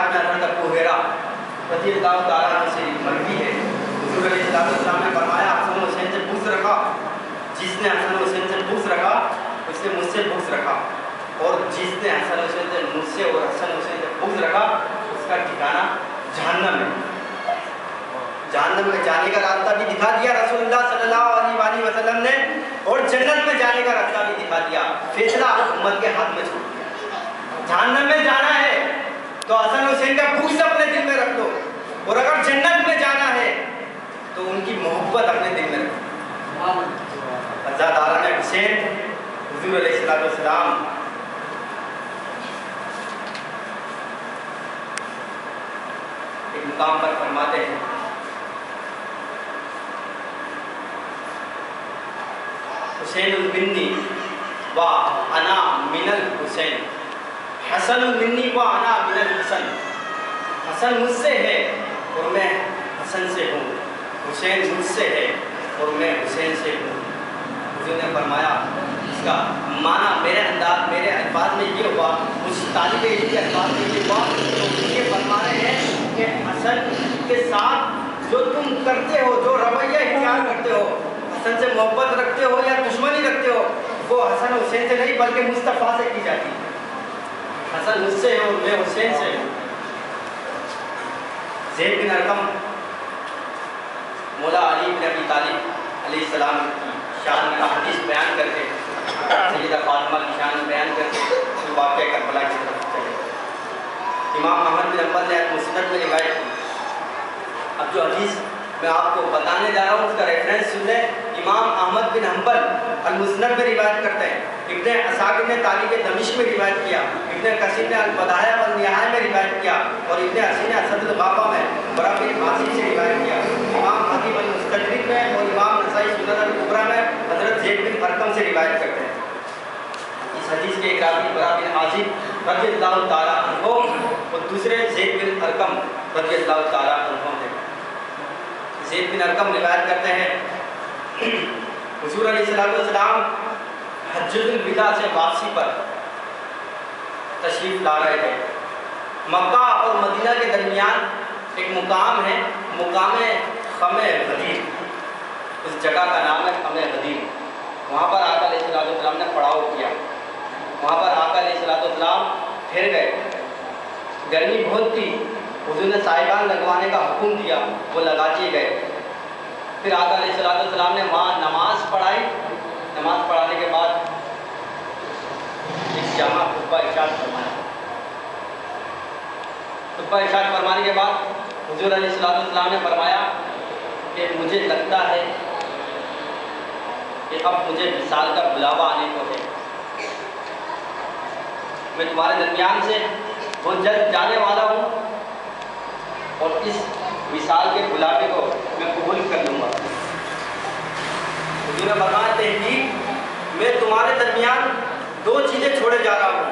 रिवायत में हज़रत अबू हुरैरा रज़ियल्लाहु ताला अन्हु से मरवी है, हुज़ूर अलैहिस्सलाम ने फरमाया हसन हुसैन से बुग़्ज़ रखा, जिसने हसन हुसैन से बुग़्ज़ रखा उसने मुझसे बुग़्ज़ रखा, और जिसने हसन हुसैन से मुझसे और हसन हुसैन से बुग़्ज़ रखा उसका ठिकाना जहन्नम है। जहन्नम में जाने का रास्ता भी दिखा दिया रसूलुल्लाह सल्लल्लाहु अलैहि वसल्लम ने, और जन्नत में जाने का रास्ता भी दिखा दिया। फैसला उम्मत के हाथ में छोड़ दिया। जहन्नम में जाना है तो हसन हुसैन का बुग़्ज़ अपने दिल में रख लो, और अगर जन्नत में जाना है तो उनकी मोहब्बत अपने दिल में रखो। हज़रत आलम हुसैन हुज़ूर अलैहिस्सलाम एक मुकाम पर फरमाते हैं, हुसैन मिन्नी व अना मिनल हुसैन, हसन मिन्नी व अना मिनल हसन। हसन मुझसे है और मैं हसन से हूँ, हुसैन मुझसे है और मैं हुसैन से हूँ। हुज़ूर ने फरमाया इसका माना मेरे अल्फाज में ये हुआ, उस तालिब इल्म के अल्फाज में ये हुआ, तो ये फरमा रहे हैं कि हसन के साथ जो तुम करते हो, जो रवैया इख्तियार करते हो, हसन से मोहब्बत रखते हो या दुश्मनी रखते हो, वो हसन हुसैन से नहीं बल्कि मुस्तफ़ा से की जाती है। हसन मुझसे है और मैं हुसैन से हूँ। ज़ैद बिन अरक़म मौला अली बिन अबी तालिब अलैहिस्सलाम की शान में हदीस बयान करके, सैयदा फातिमा की शान बयान करके तो वाक़या करबला की तरफ चले। इमाम अहमद बिन हंबल ने मुस्नद में रिवायत की। अब जो हदीस मैं आपको बताने जा रहा हूँ उसका रेफरेंस सुन लें। इमाम अहमद बिन हंबल अल-मुस्नद में रिवायत करते हैं, इब्ने असाकिर ने तारीख़ दमिश्क में रिवायत किया, इब्ने कसीर ने अल-बदाया व निहाया में रिवायत किया, और इब्ने हसीन ने असदुल गाबा में बरा बिन आसिम से रिवायत किया। इमाम हकीम अल-मुस्तदरिक में और इमाम नसाई सुनन अल-कुबरा में हज़रत ज़ैद बिन अरक़म से रिवायत करते हैं। इस हदीस के एक रावी बरा बिन आसिम रज़ियल्लाहु ताला अन्हु और दूसरे ज़ैद बिन अरक़म रज़ियल्लाहु ताला अन्हु हैं। ज़ैद बिन अरक़म रिवायत करते हैं हुज़ूर अलैहिस्सलाम हज्जतुल विदा से वापसी पर तशरीफ़ ला रहे थे। मक्का और मदीना के दरमियान एक मुकाम है, मुकाम ख़मे गदीर, उस जगह का नाम है ख़मे गदीर। वहाँ पर आका अलैहिस्सलाम ने पड़ाव किया, वहाँ पर आका अलैहिस्सलाम ठहर गए। गर्मी बहुत थी, हुज़ूर ने साहिबान लगवाने का हुक्म दिया, वो लगा दिए गए। फिर आका अलैहिस्सलाम ने वहाँ नमाज़ पढ़ाई। नमाज़ पढ़ाने के बाद एक जामा खुतबा इरशाद फरमाया। खुतबा इरशाद फरमाने के बाद हुज़ूर अलैहिस्सलाम ने फरमाया कि मुझे लगता है कि अब मुझे विसाल का बुलावा आने को है, मैं तुम्हारे दरमियान से बहुत जल्द जाने वाला हूँ और इस विसाल के बुलावे को मैं कबूल कर लूँगा। हुज़ूर ने फरमाया तहकीक मैं तुम्हारे दरमियान दो चीज़ें छोड़े जा रहा हूँ।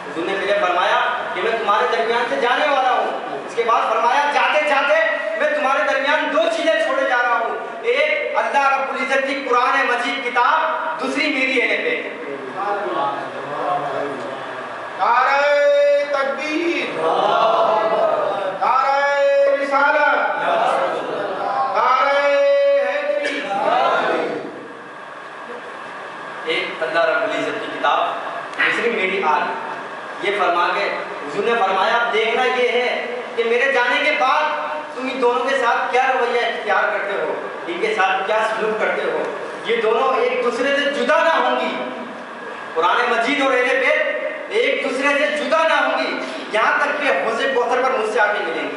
हुज़ूर ने पहले फरमाया कि मैं तुम्हारे दरमियान से जाने वाला हूँ, इसके बाद फरमाया जाते जाते मैं तुम्हारे दरमियान दो चीज़ें छोड़े जा रहा हूँ, एक अल्लाह रब्बुल इज़्ज़त की कुरान मजीद किताब, दूसरी मेरी अहले बैत। नारे तकबीर, नारे रिसालत, नारे हैदरी। एक अल्लाह रब्बुल इज़्ज़त की किताब, दूसरी मेरी आल। ये फरमा के हुज़ूर ने फरमाया देखना ये है कि मेरे जाने के बाद तुम इन दोनों के साथ क्या रवैया इख्तियार करते हो, इनके साथ क्या सलूक करते हो। ये दोनों एक दूसरे से जुदा ना होंगी, कुरान मजीद और अहले बैत एक दूसरे से जुदा ना होंगी, यहाँ तक कि हौज़े कौसर पर मुझसे आके मिलेंगी।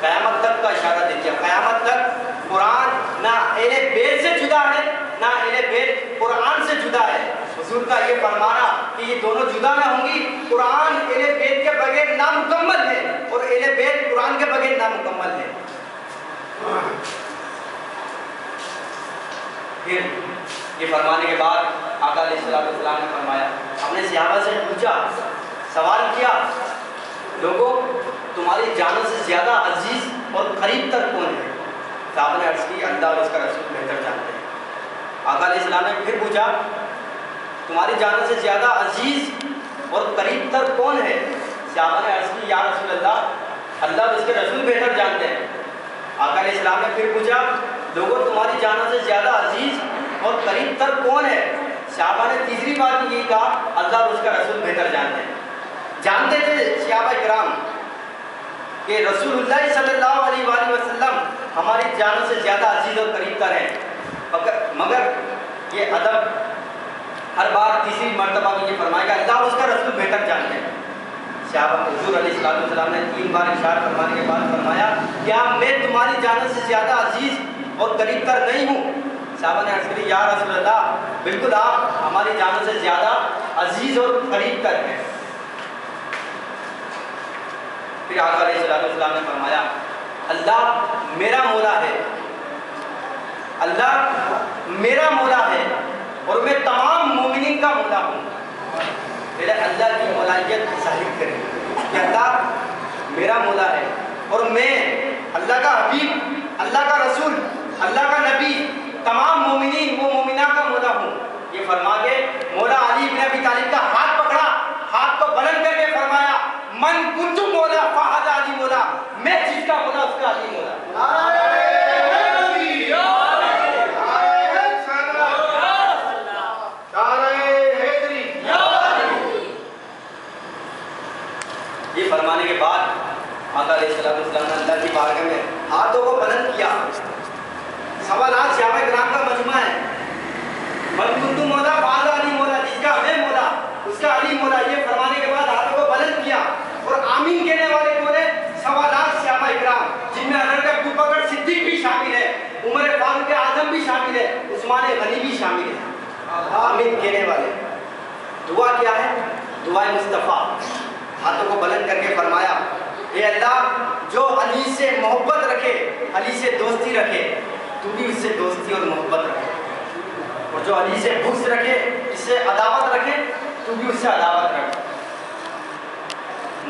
क़यामत तक का इशारा दे दिया, क़यामत तक कुरान ना अहले बैत से जुदा है, ना अहले बैत कुरान से जुदा है। हुज़ूर का ये फरमाना कि ये दोनों जुदा ना होंगी, कुरान अहले बैत के बगैर नामुकम्मल है और अहले बैत कुरान के बगैर नामुकम्मल है। फिर ये फरमाने के बाद आका अलैहिस्सलाम ने फरमाया, हमने सहाबा से पूछा, सवाल किया, लोगों तुम्हारी जानों से ज़्यादा अजीज़ और करीब तक कौन है? साहब ने अर्ज़ की अल्लाह और उसका रसूल बेहतर जानते हैं। आका अलैहिस्सलाम ने फिर पूछा, तुम्हारी जानों से ज़्यादा अजीज़ और करीब तक कौन है? सहाबा ने अर्ज़ की, या रसूल अल्लाह, अल्लाह और उसके रसूल बेहतर जानते हैं। आका अलैहिस्सलाम ने फिर पूछा, लोगों तुम्हारी जान से ज़्यादा अजीज और करीब तर कौन है? सहाबा ने तीसरी बार भी यही कहा, अल्लाह और उसका रसूल बेहतर जानते हैं। जानते थे सहाबा किराम कि रसूलुल्लाह सल्लल्लाहु अलैहि वसल्लम हमारी जानों से ज़्यादा अजीज और करीब तर हैं। मगर ये अदब हर बार तीसरी मरतबा में ये फरमाएगा, अल्लाह और उसका रसूल बेहतर जानते हैं। सहाबा हुज़ूर अलैहिस्सलाम ने 3 बार इरशाद फरमाने के बाद फरमाया, क्या मैं तुम्हारी जानों से ज़्यादा अजीज और करीब तर नहीं हूँ? सहाबा ने अर्ज़ की, या रसूल अल्लाह, बिल्कुल आप हमारी जानों से ज़्यादा अजीज और करीब तर हैं। फिर आका अलैहिस्सलाम ने फरमाया, अल्लाह मेरा मौला है, अल्लाह मेरा मौला है और मैं तमाम मोमिनीन का मौला हूँ। पहले अल्लाह की मौलायत जाहिर करें कि अल्लाह मेरा मौला है और मैं अल्लाह का हबीब, अल्लाह का रसूल, अल्लाह का नबी, तमाम मोमिनीन वो मोमिना का मौला हूँ। ये फरमा के मौला अली इब्न अबी तालिब का हाथ पकड़ा, हाथ को बुलंद करके फरमाया, मन कुंतु मौला फहदा अली मौला, मैं जिसका मौला उसका अली मौला। ये फरमाने के बाद आका अलैहिस्सलाम ने अल्लाह की बारगाह में हाथों को बुलंद किया। सवालात सहाबा किराम का मजमा है। मन कुंतु मौला फहदा अली मौला, जिसका मैं मौला उसका अली मौला। ये फरमाने के बाद हाथों को बुलंद किया और आमीन कहने वाले कौन है? सवालात सहाबा किराम, जिनमें हज़रत अबू बकर सिद्दीक भी शामिल है, उमर फारूक आज़म भी शामिल है, उस्मान गनी भी शामिल है। आमीन कहने वाले दुआ क्या है? दुआ मुस्तफ़ा। हाथों को बुलंद करके फरमाया, ए अल्लाह, जो अली से मोहब्बत रखे, अली से दोस्ती रखे, तू भी उससे दोस्ती और मोहब्बत रखे, और जो अली से बुग़्ज़ रखे, इससे अदावत रखे, तू भी उससे अदावत रखे।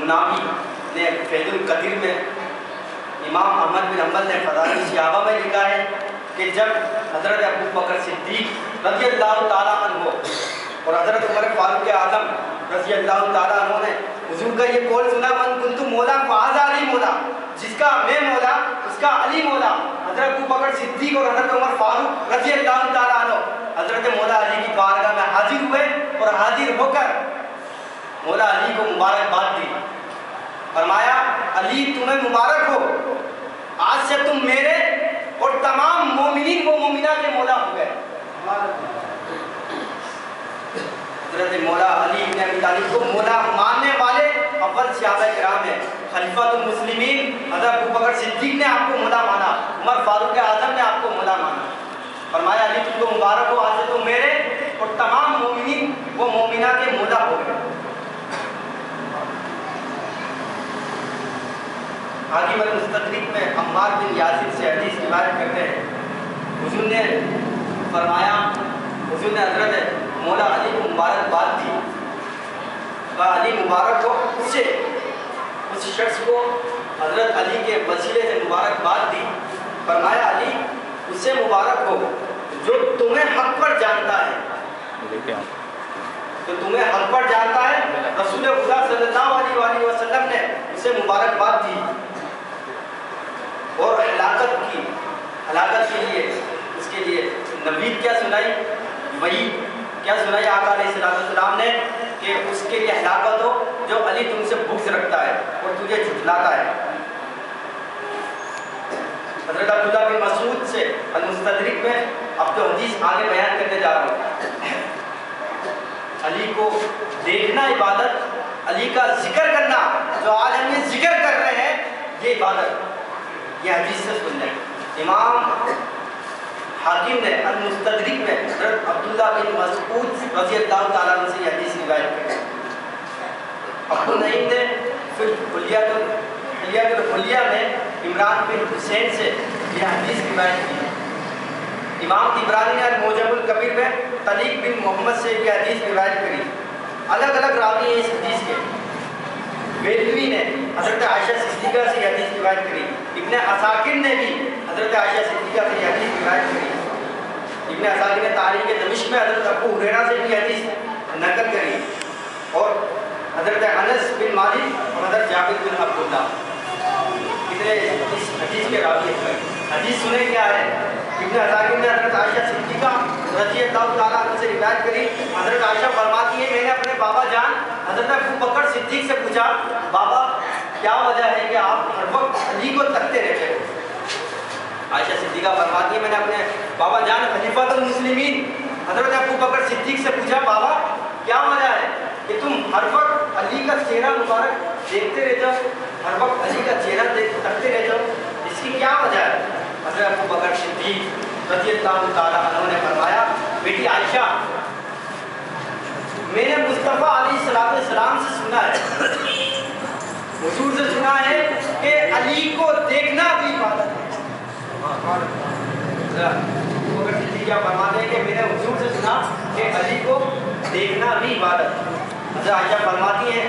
मुनावी ने फैज़ुल कदीर में इमाम अहमद बिन हम्बल ने फ़ज़ाइल सहाबा में लिखा है कि जब हज़रत अबू बकर सिद्दीक़ रज़ियल्लाहु ताला अन्हु और हज़रत उमर फारूक आज़म रज़ियल्लाहु ताला अन्हु ने हुज़ूर का ये कौल सुना, मन कुंतु मौला फहदा अली मौला, जिसका मैं मौला उसका अली मौला। हज़रत अबू बकर सिद्दीक़ और हज़रत उमर फारूक रज़ियल्लाहु ताला अन्हु हज़रत मौला अली की बारगाह में हाजिर हुए और हाजिर होकर मौला अली को मुबारकबाद दी। फरमाया, अली तुम्हें मुबारक हो, आज से तुम मेरे और तमाम मोमिनीन व मोमिना के मौला हो गए। हज़रत मौला अली इब्न अबी तालिब को मौला मानने वाले अव्वल सहाबा किराम हैं। खलीफातुल मुस्लिमीन हज़रत अबू बकर सिद्दीक़ ने आपको मौला माना, उमर फारूक आज़म ने आपको मौला माना। फरमाया, अली तुमको मुबारक हो, आज से तुम मेरे और तमाम मोमिनीन व मोमिना के मौला हो गए। हाकिम अल-मुस्तदरिक में अम्मार बिन यासिर से हदीस रिवायत करते हैं, हुज़ूर ने फरमाया, हुज़ूर ने हज़रत मौला अली को मुबारकबाद दी। कहा, अली मुबारक हो उस शख्स को हज़रत अली के वसीले से मुबारकबाद दी। फरमाया, अली उससे मुबारक हो जो तुम्हें हक पर जानता है, जो तुम्हें हक पर जानता है। रसूल खुदा सल्लल्लाहु अलैहि वसल्लम ने उसे मुबारकबाद दी और हलाकत के लिए उसके लिए नवीद क्या सुनाई, वही क्या सुनाई आका अलैहिस्सलाम ने कि उसके लिए हलाकत हो जो अली तुमसे बुग़्ज़ रखता है और तुझे झुठलाता है। हज़रत अब्दुल्लाह बिन मसूद से अल-मुस्तदरिक में अब जो हदीस आगे बयान करने जा रहा हूँ, अली को देखना इबादत, अली का जिक्र करना, जो आज हम ये जिक्र कर रहे हैं, ये इबादत, ये हदीस से सुन लें। इमाम हाकिम ने अल-मुस्तदरिक में हज़रत अब्दुल्लाह बिन मसूद रज़ियल्लाहु ताला अन्हु से हदीस रिवायत की। अब्दुल नईम ने फिर हुलिया में इमरान बिन हुसैन से यह हदीस रिवायत की। इमाम तिबरानी ने अल-मुअज्जमुल कबीर में तलीक बिन मोहम्मद से यह हदीस रिवायत करी। अलग अलग रावी हैं इस हदीस के। बेलवी ने हज़रत आयशा सिद्दीक़ा से यह हदीस रिवायत करी। इब्न असाकिर ने भी हज़रत आयशा सिद्दीक़ा से यह हदीस रिवायत करी। इब्न असाकिर ने तारीख़ दमिश्क में हज़रत अबू हुरैरा से भी हदीस नकल करी। और हज़रत अनस बिन मालिक और हज़रत जाबिर बिन अब्दुल्ला कितने इस हदीस के रावी हैं। हदीस सुने क्या है? इब्न असाकिर ने हज़रत आयशा सिद्दीक़ा रज़ियल्लाहु ताला अन्हा से रिवायत करी। हज़रत आयशा फरमाती है मैंने अपने बाबा जान हज़रत अबू बकर सिद्दीक़ से पूछा, बाबा क्या वजह है कि आप हर वक्त अली को तकते रहते हो? आयशा सिद्दीक़ा फरमाती है मैंने अपने बाबा जान खलीफातुल मुस्लिमीन हज़रत अबू बकर सिद्दीक़ से पूछा, बाबा क्या वजह है कि तुम हर वक्त अली का चेहरा मुबारक देखते रहते हो, हर वक्त अली का चेहरा तकते रहते हो, इसकी क्या वजह है? हज़रत अबू बकर सिद्दीक़ रज़ियल्लाहु ताला अन्हु ने फरमाया, बेटी आयशा मैंने मुस्तफ़ा अलैहिस्सलाम से सुना है, हुजूर से सुना है कि अली को देखना भी इबादत है। क्या फरमाते हैं कि मैंने हुजूर से सुना कि अली को देखना भी इबादत है। हज़रत आयशा फरमाती है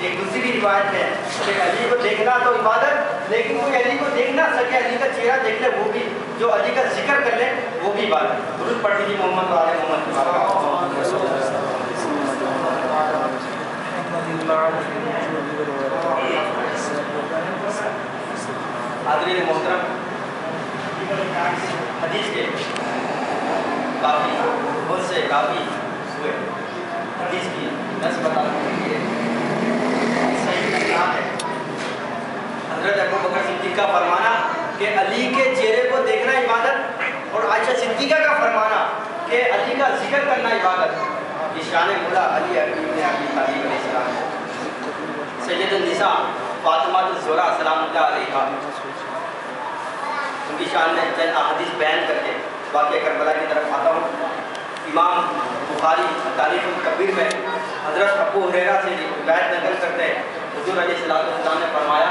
एक दूसरी रिवायत है कि अली को देखना तो इबादत, लेकिन कोई अली को देख ना सके, अली का चेहरा देख ले वो भी, जो अली का जिक्र कर ले वो भी इबादत। दुरूद पढ़ लीजिए मोहम्मद वाले मोहम्मद। हाज़रीन मोहतरम, हदीस के काफ़ी बहुत से काफ़ी हुए हदीस की दस बताने के लिए सही नाम है। हज़रत अबू बकर सिद्दीक़ का फरमाना कि अली के चेहरे को देखना इबादत और आयशा सिद्दीक़ा का फरमाना कि अली का जिक्र करना इबादत। ये शान मौला अली इब्न अबी तालिब अलैहिस्सलाम सैयदुन निसा फातिमा ज़ोहरा सलामुल्लाह अलैहा, उनकी शान में चंद अहादीस बयान करके वाक़या करबला की तरफ आता हूँ। इमाम बुखारी तारीख़ुल कबीर में हज़रत अबू हुरैरा से रिवायत नकल करते हैं, हुज़ूर अलैहिस्सलातु वस्सलाम ने फरमाया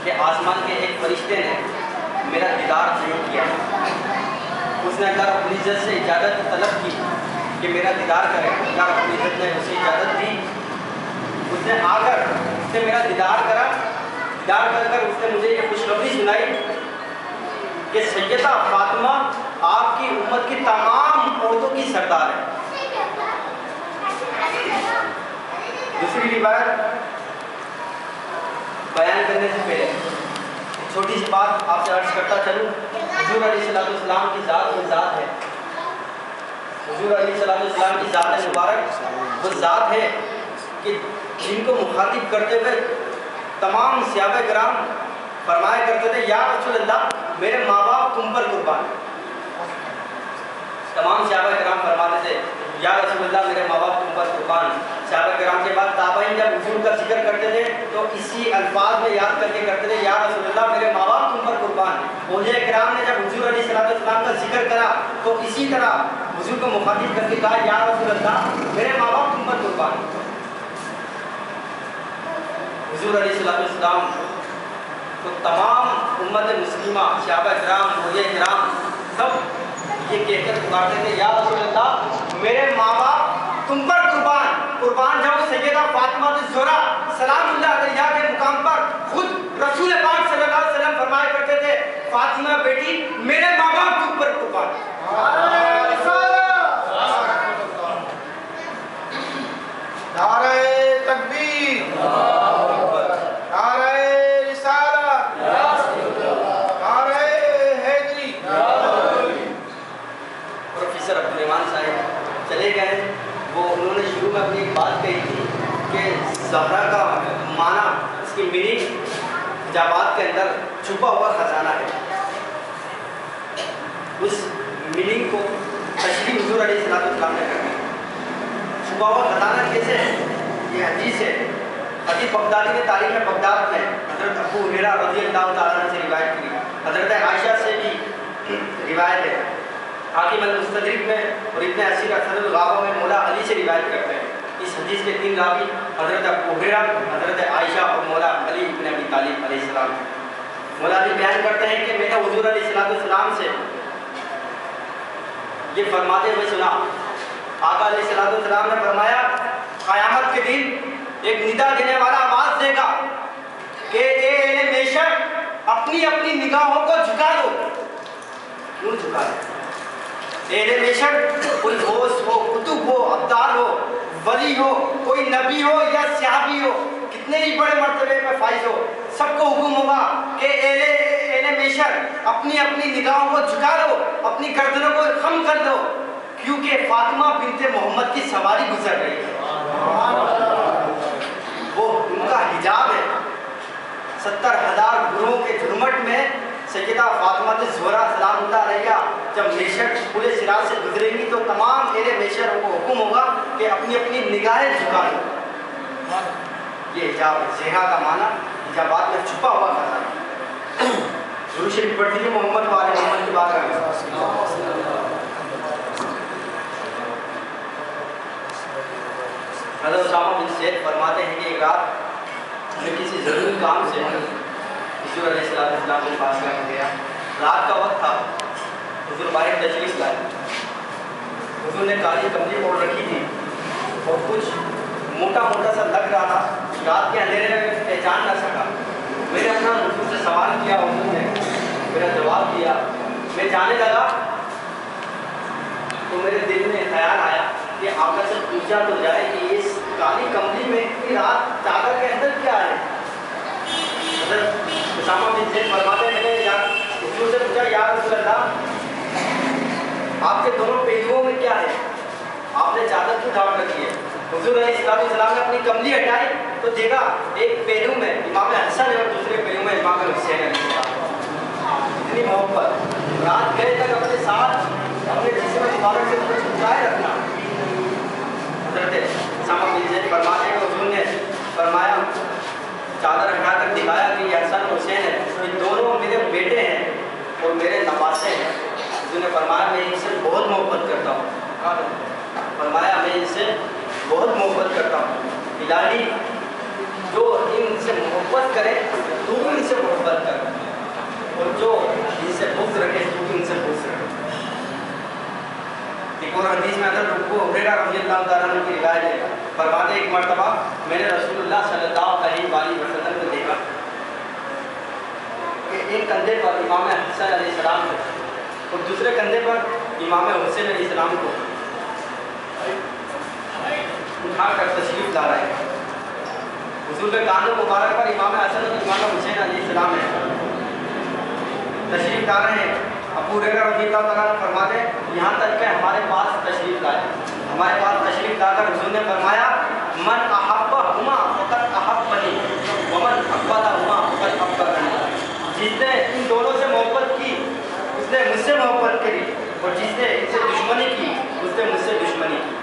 कि आसमान के एक फरिश्ते ने मेरा दीदार नहीं किया। उसने अल्लाह रब्बुल इज़्ज़त से इजाज़त तलब की कि मेरा दीदार करें। अल्लाह रब्बुल इज़्ज़त ने उसे इजाज़त दी। उसने आकर उसने मेरा दीदार करा। दीदार कर कर उसने मुझे ये खुशखबरी सुनाई कि सैयदा फातिमा आपकी उम्मत की तमाम औरतों की सरदार है। दूसरी रिवायत बयान करने से पहले छोटी सी बात आपसे अर्ज करता चलूँ। हुजूर अलैहिस्सलाम की ज़ात वो ज़ात है, हुजूर अलैहिस्सलाम की ज़ात मुबारक वो ज़ात है कि जिनको मुखातिब करते हुए तमाम सहाबा किराम फरमाया करते थे, या रसूल अल्लाह मेरे माँ बाप तुम पर कुर्बान। तमाम सहाबा किराम फरमाते थे या रसूल अल्लाह मेरे माँ बाप तुम पर कुर्बान। सहाबा किराम के बाद ताबईन जब हुजूर का जिक्र करते थे तो इसी अल्फाज में याद करके करते थे, या रसूल अल्लाह मेरे माँ बाप तुम पर कुर्बान। औलिया किराम ने जब हुजूर अलैहिस्सलाम का जिक्र करा तो इसी तरह हुजूर को मुखातिब करके कहा, या रसूल अल्लाह मेरे माँ बाप तुम पर कुर्बान। हुजूर अलैहिस्सलाम तो तमाम उम्मत मुस्लिमा सहाबा किराम औलिया किराम सब ये कहकर पुकारते थे, या रसूल अल्लाह मेरे माँ बाप तुम पर कुर्बान। कुर्बान जाओ सैयदा फातिमा ज़ोहरा सलामुल्लाह अलैहा के मुकाम पर खुद रसूल पाक सल्लल्लाहु अलैहि वसल्लम फरमाया करते थे, फातिमा बेटी मेरे माँ बाप तुम पर कुर्बान। नारे तकबीर, नारे रिसालत, नारे हैदरी। प्रोफेसर अब्दुल रहमान साहब चले गए, वो उन्होंने शुरू में अपनी एक बात कही थी कि ज़हरा का माना, इसकी मीनिंग जाबात के अंदर छुपा हुआ खजाना है। उस मीनिंग को तशरीह हुजूर अलैहिस्सलाम ने कर दी। छुपा हुआ खजाना कैसे है? ये हदीस है, हदीस बगदादी ने तारीख में बगदाद में हज़रत अबू हुरैरा रज़ियल्लाहु ताला अन्हु से रिवायत की। हज़रत आयशा से भी रिवायत है, हाकिम अल-मुस्तदरिक में और इब्न असीर असदुल गाबा में मौला अली से रिवायत करते हैं। इस हदीस के तीन रावी हज़रत अबू हुरैरा, हज़रत आयशा और मौला अली इब्न अबी तालिब अलैहिस्सलाम। मौला अली बयान करते हैं कि मैंने हुजूर अलैहिस्सलाम से ये फरमाते हुए सुना, आका अलैहिस्सलाम ने फरमाया, क़यामत के दिन एक निदा देने वाला आवाज़ देगा कि ए अहले मेशर अपनी अपनी निगाहों को झुका दो। क्यों झुका दो? अहले मेशर कोई होश हो, कुतुब हो, अब्दाल हो, वली हो, कोई नबी हो या सहाबी हो, कितने ही बड़े मर्तबे पे फाइज हो, सबको हुक्म होगा कि एले मेशर अपनी अपनी निगाहों को झुका लो, अपनी गर्दनों को खम कर दो, क्योंकि फातिमा बिनते मोहम्मद की सवारी गुजर रही है। वो उनका हिजाब है। 70,000 गुरुओं के झुरमट में सैयदा फातिमा ज़हरा सलामुल्लाह अलैहा जब मेशर पूरे सिराज से गुजरेंगी तो तमाम एले मेशरों को हुक्म होगा कि अपनी अपनी निगाहें झुका लो। ये हिजाब है। ज़हरा का माना हिजाबात में छुपा हुआ खजाना। गुरु शरीफ पढ़ दीजिए मोहम्मद वाले मोहम्मद की बात करें। हज़रत उसामा बिन ज़ैद फरमाते हैं कि एक रात मैं किसी ज़रूरी काम से हुज़ूर अलैहिस्सलाम के पास गया। रात का वक्त था। हुज़ूर बाहर तशरीफ़ लाए। हुज़ूर ने काली कमरी ओढ़ रखी थी और कुछ मोटा मोटा सा लग रहा था। रात के अंधेरे में पहचान ना सका। मैंने अपना हुज़ूर से सवाल किया, हुज़ूर ने मेरा जवाब दिया। मैं जाने लगा तो मेरे दिल में ख्याल आया कि आपका से पूछा तो जाए कि इस काली कमरी में इतनी रात चादर के अंदर क्या है। हज़रत उसामा बिन ज़ैद फरमाते हैं मैंने हुज़ूर से पूछा या रसूल अल्लाह आपके दोनों पहलुओं में क्या है, आपने चादर क्यों ढांप रखी है। हुज़ूर अलैहिस्सलाम ने अपनी कमली हटाई तो देखा एक पहलू में इमाम हसन है और दूसरे पहलू में इमाम हुसैन है। इतनी मोहब्बत। रात गए तक अपने साथ अपने जिस्म मुबारक से कुछ छुपाए रखना। हज़रत उसामा बिन ज़ैद फरमाते हैं हुज़ूर ने फरमाया चादर हटाकर दिखाया कि ये हसन और हुसैन है, ये दोनों मेरे बेटे हैं और मेरे नवासे हैं। हुज़ूर ने फरमाया मैं इनसे बहुत मोहब्बत करता हूँ। फरमाया मैं इनसे बहुत मोहब्बत करता हूँ। इलाही जो इनसे मोहब्बत करे तू भी इनसे मोहब्बत कर और जो इनसे बुग़्ज़ रखे तू भी इनसे बुग़्ज़ रखे। एक और हदीस में अदर अबू हुरैरा रज़ियल्लाहु तआला अन्हु की रिवायत है। फरमाते एक मर्तबा मैंने रसूलुल्लाह सल्लल्लाहु अलैहि वसल्लम को देखा कि एक कंधे पर इमाम हसन अलैहिस्सलाम को और दूसरे कंधे पर इमाम हुसैन अलैहिस्सलाम को उठाकर तशरीफ़ ला रहे हैं। हुज़ूर के कानों मुबारक पर इमाम हसन और इमाम हुसैन अलैहिस्सलाम है तशरीफ़ ला रहे हैं। अबू हुरैरा रज़ियल्लाहु तआला अन्हु फरमाते यहाँ तक कि हमारे पास तशरीफ़ लाए। हमारे पास तशरीफ़ लाकर हुज़ूर ने फरमाया मन अहब्बहुमा फ़क़द अहब्बनी व मन अब्ग़दहुमा फ़क़द अब्ग़दनी। जिसने इन दोनों से मोहब्बत की उसने मुझसे मोहब्बत करी और जिसने इनसे दुश्मनी की उसने मुझसे दुश्मनी की।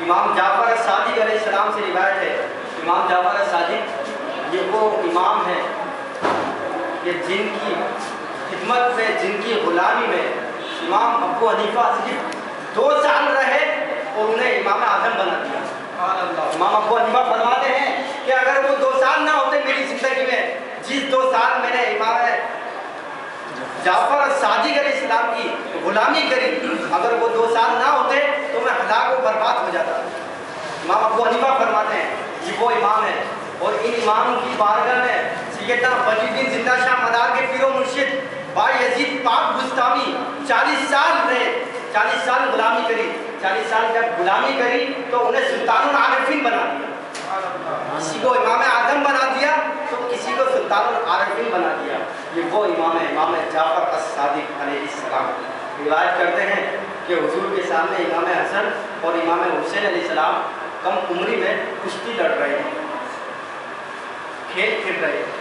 इमाम जाफ़र सादिक़ अलैहिस्सलाम से रिवायत है। इमाम जाफ़र सादिक़ ये वो इमाम हैं ये जिनकी खिदमत में जिनकी ग़ुलामी में इमाम अबू हनीफा सिर्फ 2 साल रहे और उन्हें इमाम आज़म बना दिया। इमाम अबू हनीफा फरमाते हैं कि अगर वो 2 साल ना होते मेरी ज़िंदगी में, जिस 2 साल मैंने इमाम जाफ़र सादिक़ अलैहिस्सलाम की ग़ुलामी करी, अगर वो 2 साल ना होते तो मैं हलाक व बर्बाद हो जाता। इमाम अबू हनीफा फरमाते हैं ये वो इमाम है और इन इमाम की बारगाह में सैयदना वलीउद्दीन जिंदा शाह मदार के पीरो मुर्शिद बायज़ीद पाक बुस्तामी 40 साल रहे, 40 साल गुलामी करी। 40 साल जब गुलामी करी तो उन्हें सुल्तानुल आरिफीन बना दिया। किसी को इमाम आज़म बना दिया तो किसी को सुल्तानुल आरिफीन बना दिया। ये वो इमाम है, इमाम जाफ़र अस-सादिक़ अलैहिस्सलाम। रिवायत करते हैं कि हुज़ूर के सामने इमाम हसन और इमाम हुसैन अलैहिस्सलाम कम उम्री में कुश्ती लड़ रहे हैं, खेल खेल रहे हैं।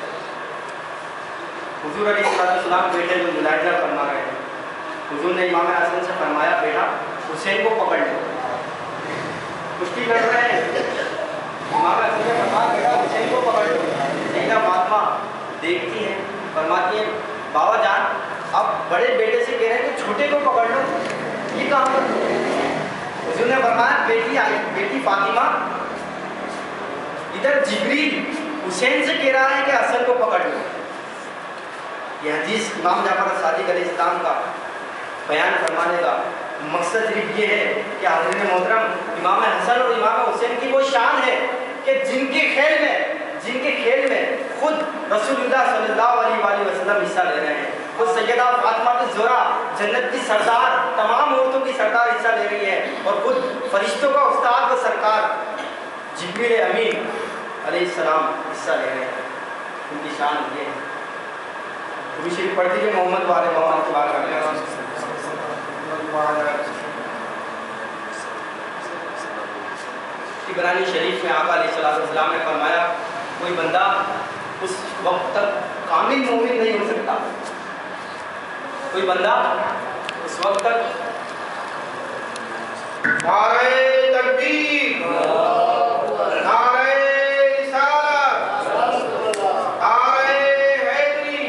हुज़ूर अलैहिस्सलाम बेटे को मुलाहिज़ा फरमा रहे हैं। हुज़ूर ने इमाम हसन से फरमाया बेटा हुसैन को पकड़ लो। कुश्ती लड़ रहे हैं, इमाम हसन ने फरमाया बेटा हुसैन को पकड़ लो। सैयदा फातिमा देखती हैं, फरमाती हैं बाबा जान अब बड़े बेटे से कह रहे हैं कि छोटे को पकड़ लो, ये कहाँ पर। हुज़ूर ने फरमाया बेटी आई, बेटी फातिमा इधर जिब्रील हुसैन से कह रहा है कि हसन को पकड़ लो। यह हदीस इमाम जाफ़र सादिक़ अलैहिस्सलाम का बयान फरमाने का मकसद सिर्फ ये है कि हाज़रीन मोहतरम इमाम हसन और इमाम हुसैन की वो शान है कि जिनके खेल में खुद रसूलुल्लाह सल्लल्लाहु अलैहि वसल्लम हिस्सा ले रहे हैं। वो सैयदा फातिमा ज़ोहरा जन्नत की सरदार, तमाम औरतों की सरदार हिस्सा ले रही है, और खुद फरिश्तों का उस्ताद व सरकार जिब्रील अमीन अलैहिस्सलाम हिस्सा ले रहे हैं। उनकी शान ये है। पूरी शरीफ पढ़ दीजिए मोहम्मद वाले मोहम्मद की बात करते हैं। इब्रानी शरीफ में आका अलैहिस्सलाम ने फरमाया कोई बंदा उस वक्त तक कामिल मोमिन नहीं हो सकता, कोई बंदा उस वक्त तक नारे तकबीर, नारे रिसालत, नारे हैदरी,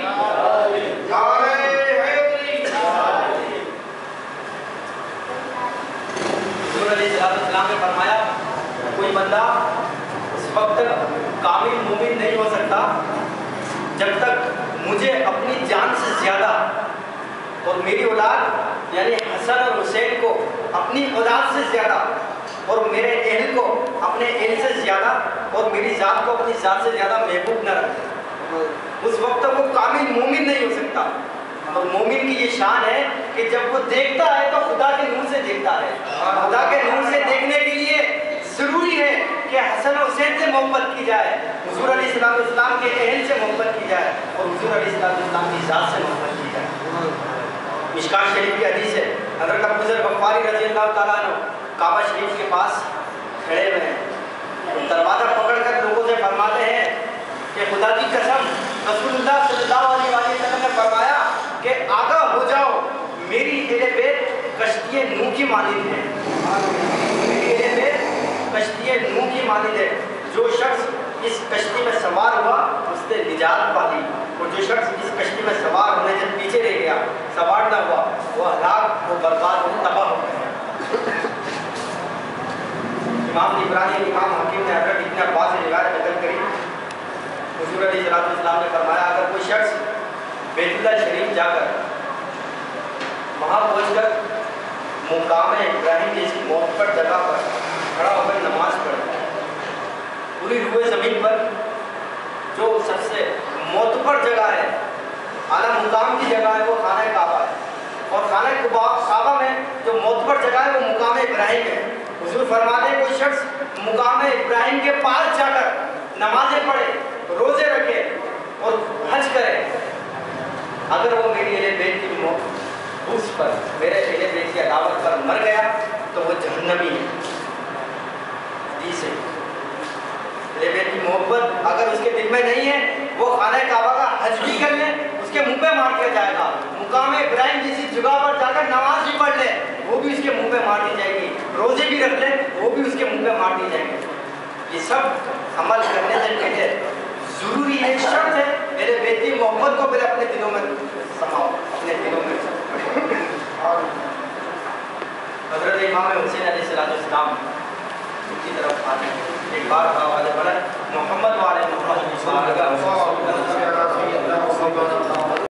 नारे हैदरी। हुज़ूर अलैहिस्सलाम ने फरमाया कोई बंदा उस वक्त तक कामिल मोमिन नहीं हो सकता जब तक मुझे अपनी जान से ज़्यादा और मेरी औलाद यानी हसन और हुसैन को अपनी औलाद से ज़्यादा और मेरे अहल को अपने अहल से ज़्यादा और मेरी ज़ात को अपनी ज़ात से ज़्यादा महबूब न रखे, उस वक्त तक वो कामिल मोमिन नहीं हो सकता। और मोमिन की ये शान है कि जब वो देखता है तो खुदा के नूर से देखता है। खुदा के नूर से देखने के लिए ज़रूरी है कि हसन और हुसैन से मोहब्बत की जाए, हुज़ूर अलैहिस्सलाम के अहल से मोहब्बत की जाए और हुज़ूर अलैहिस्सलाम की ज़ात से मोहब्बत की जाए। मिशकात शरीफ की हदीस है, हज़रत अबू ज़र गफ़ारी रज़ी अल्लाह तआला अन्हु काबा शरीफ के पास खड़े हुए हैं, तो दरवाज़ा पकड़कर लोगों से फरमाते हैं कि खुदा की कसम रसूलुल्लाह सल्लल्लाहु अलैहि वसल्लम ने फरमाया कि आगाह हो जाओ, मेरी अहले बैत कश्ती नूह की मानिंद है, मेरी अहले बैत कश्ती नूह की मानिंद है। जो शख्स इस कश्ती में सवार हुआ उसने निजात पाली, और जो शख्स इस कश्ती में सवार होने से पीछे रह गया, सवार न हुआ, वो हलाक, वो बर्बाद, वो तबाह हो गया। इमाम इब्रानी इमाम हकीम ने हज़रत इब्न अब्बास से रिवायत नकल करी, हुज़ूर अलैहिस्सलाम ने फरमाया अगर कोई शख्स बैतुल्लाह शरीफ जाकर वहाँ पहुँचकर मुकाम इब्राहिम जैसी मौक़िफ़ जगह पर खड़ा होकर नमाज पढ़े, पूरी रूए ज़मीन पर जो सबसे मोतबर जगह है, आला मुकाम की जगह है, वो खाना काबा है, और खाना काबा में जो मोतबर जगह है वो मुकाम इब्राहिम है। हुज़ूर फरमाते हैं कोई शख्स मुकाम इब्राहिम के पास जाकर नमाजें पढ़े, रोज़े रखे और हज करे, अगर वो मेरी अहले बैत की उस पर, मेरे अहले बैत की अदावत पर मर गया तो वो जहन्नमी है। अहले बैत की मोहब्बत अगर उसके दिल में नहीं है, वो खाना काबा का हज भी कर ले, उसके मुंह पे मार दिया जाएगा। मुकाम इब्राहिम जैसी जगह पर जाकर नमाज भी पढ़ ले, वो भी उसके मुंह पे मार दी जाएगी, रोजे भी रख ले, वो भी उसके मुंह पे मार दी जाएगी। ये सब अमल करने से पहले जरूरी है, शर्त है, मेरे बैत की मोहब्बत को पहले अपने दिलों में समाओ, अपने दिलों में। हज़रत इमाम हुसैन अलैहिस्सलाम उनकी तरफ आते हैं, एक बार आवाज़ बढ़े मोहम्मद वाले मोहम्मद